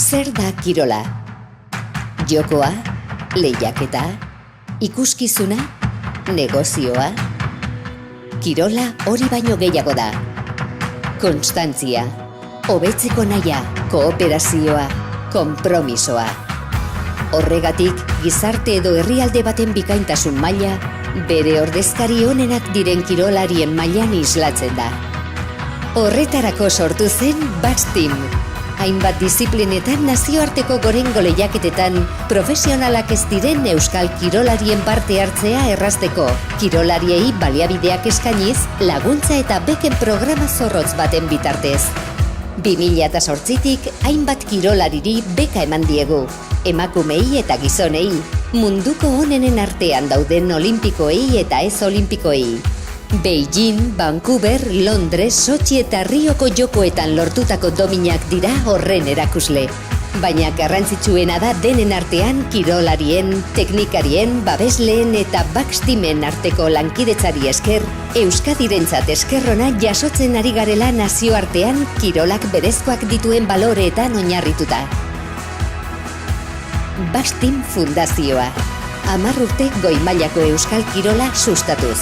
Zer da kirola? Jokoa, lehiaketa, ikuskizuna, negozioa? Kirola hori baino gehiago da. Konstantzia, hobetzeko nahia, kooperazioa, konpromisoa. Horregatik, gizarte edo herrialde baten bikaintasun maila, bere ordezkari onenak diren kirolarien mailan islatzen da. Horretarako sortu zen Basque Team. Hainbat diziplinetan nazioarteko gorengo lehiaketetan profesionalak ez diren euskal kirolarien parte hartzea errazteko, kirolariei baliabideak eskainiz, laguntza eta beken programa zorrotz baten bitartez. 2008tik hainbat kirolariri beka eman diegu, emakumei eta gizonei, munduko onenen artean dauden olimpikoei eta ez olimpikoei. Beijing, Vancouver, Londres, Sotxi eta Rioko jokoetan lortutako dominak dira horren erakusle. Baina garrantzitsuena da denen artean kirolarien, teknikarien, babesleen eta Basque Teamen arteko lankidetzari esker, Euskadirentzat eskerrona jasotzen ari garela nazioartean kirolak berezkoak dituen baloreetan oinarrituta. Basque Team Fundazioa. 10 urte goi mailako euskal kirola sustatuz.